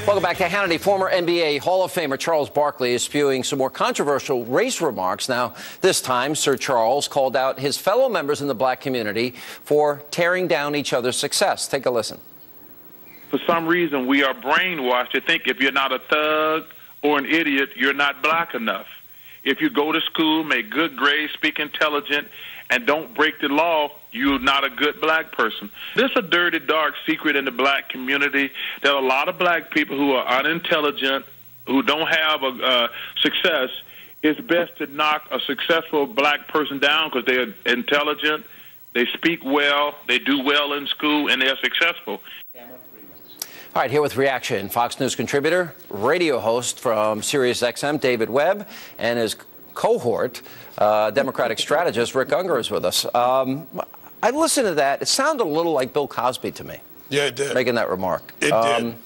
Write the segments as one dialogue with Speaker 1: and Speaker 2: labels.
Speaker 1: Welcome back to Hannity. Former NBA Hall of Famer Charles Barkley is spewing some more controversial race remarks. Now, this time, Sir Charles called out his fellow members in the black community for tearing down each other's success. Take a listen.
Speaker 2: For some reason, we are brainwashed to think if you're not a thug or an idiot, you're not black enough. If you go to school, make good grades, speak intelligent, and don't break the law, you're not a good black person. This is a dirty, dark secret in the black community that a lot of black people who are unintelligent, who don't have a success, it's best to knock a successful black person down because they're intelligent, they speak well, they do well in school, and they're successful.
Speaker 1: All right, here with reaction, Fox News contributor, radio host from SiriusXM, David Webb, and his cohort, Democratic strategist Rick Unger is with us. I listened to that. It sounded a little like Bill Cosby to me.
Speaker 3: Yeah, it did.
Speaker 1: Making that remark.
Speaker 3: It did.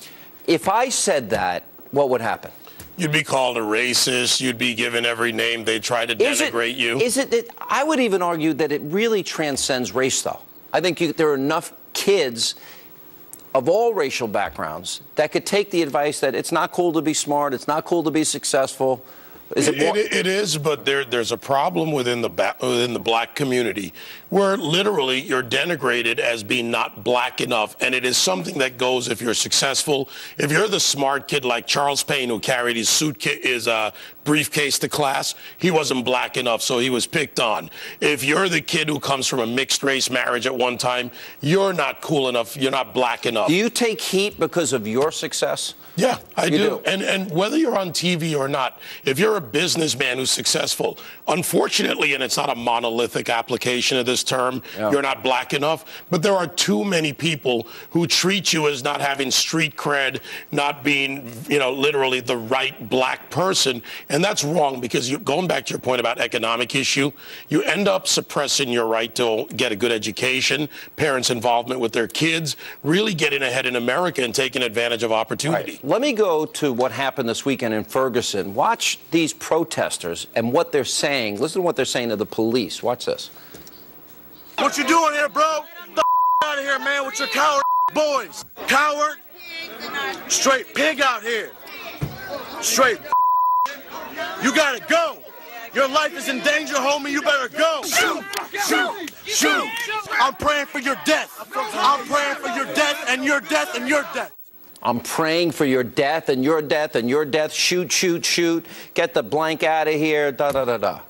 Speaker 1: If I said that, what would happen?
Speaker 3: You'd be called a racist. You'd be given every name. They try to denigrate you.
Speaker 1: Is it that I would even argue that it really transcends race, though. I think there are enough kids of all racial backgrounds that could take the advice that it's not cool to be smart, it's not cool to be successful.
Speaker 3: It is, but there's a problem within the black community where literally you're denigrated as being not black enough, and it is something that goes if you're successful. If you're the smart kid like Charles Payne who carried his briefcase to class, he wasn't black enough, so he was picked on. If you're the kid who comes from a mixed-race marriage at one time, you're not cool enough, you're not black enough.
Speaker 1: Do you take heat because of your success?
Speaker 3: Yeah, I do. And whether you're on TV or not, if you're a businessman who's successful, unfortunately, and it's not a monolithic application of this term, you're not black enough, but there are too many people who treat you as not having street cred, not being, literally the right black person. And that's wrong because going back to your point about economic issue, you end up suppressing your right to get a good education, parents' involvement with their kids, really getting ahead in America and taking advantage of opportunity.
Speaker 1: Let me go to what happened this weekend in Ferguson. Watch these protesters and what they're saying. Listen to what they're saying to the police. Watch this.
Speaker 4: What you doing here, bro? Get the out of here, man, with your coward boys. Coward. Straight pig out here. Straight. You gotta go. Your life is in danger, homie. You better go. Shoot. Shoot. Shoot. I'm praying for your death. I'm praying for your death and your death and your death.
Speaker 1: I'm praying for your death and your death and your death. Shoot, shoot, shoot. Get the blank out of here. Da, da, da, da.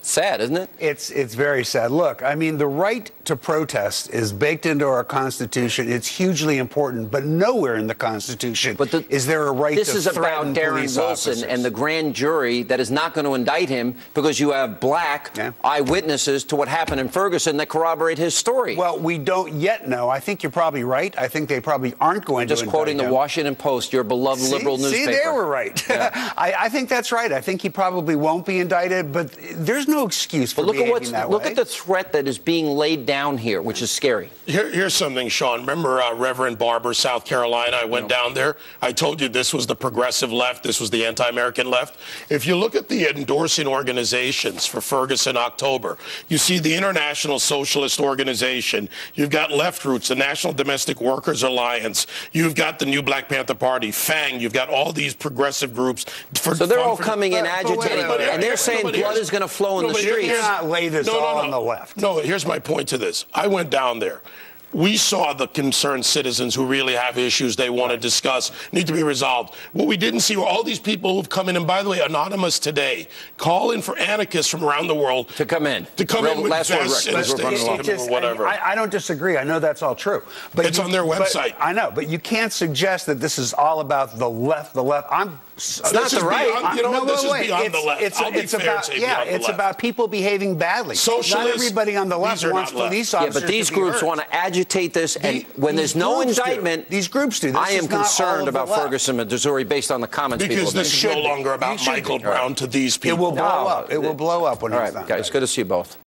Speaker 1: Sad, isn't it?
Speaker 5: It's very sad. Look, I mean, the right to protest is baked into our Constitution. It's hugely important, but nowhere in the Constitution is there a right to threaten police officers. This is about Darren Wilson and the grand jury that is not going to indict him because you have black eyewitnesses to what happened in Ferguson that corroborate his story. Well, we don't yet know. I think you're probably right. I think they probably aren't going to indict him.
Speaker 1: Just quoting the Washington Post, your beloved liberal newspaper.
Speaker 5: See, they were right. Yeah. I think that's right. I think he probably won't be indicted, but there's no excuse for behaving that way.
Speaker 1: Look at the threat that is being laid down here, which is scary.
Speaker 3: Here's something, Sean. Remember Reverend Barber, South Carolina? I went down there. I told you this was the progressive left. This was the anti-American left. If you look at the endorsing organizations for Ferguson October, you see the International Socialist Organization. You've got Left Roots, the National Domestic Workers Alliance. You've got the New Black Panther Party, FANG. You've got all these progressive groups.
Speaker 1: So they're all coming in agitating, and they're saying blood is going to flow in the streets.
Speaker 5: You cannot lay this all on the left.
Speaker 3: No, here's my point to this. I went down there. We saw the concerned citizens who really have issues they want to discuss, need to be resolved. What we didn't see were all these people who've come in, and by the way, anonymous today, calling for anarchists from around the world
Speaker 1: to come in.
Speaker 3: To come in with vests and sticks or whatever.
Speaker 5: I don't disagree. I know that's all true. But
Speaker 3: it's on their website.
Speaker 5: I know, but you can't suggest that this is all about the left.
Speaker 1: It's not the right.
Speaker 3: This is beyond the left.
Speaker 5: It's about people behaving badly.
Speaker 3: Socialists,
Speaker 5: not everybody on the left wants police officers.
Speaker 1: Yeah, but these groups want to agitate this, and when there's no indictment,
Speaker 5: these groups do.
Speaker 1: I am concerned about Ferguson, Missouri, based on the comments people have made.
Speaker 3: Because this is no longer about Michael Brown to these people.
Speaker 5: It will blow up. It will blow up when it's done.
Speaker 1: Guys, good to see you both.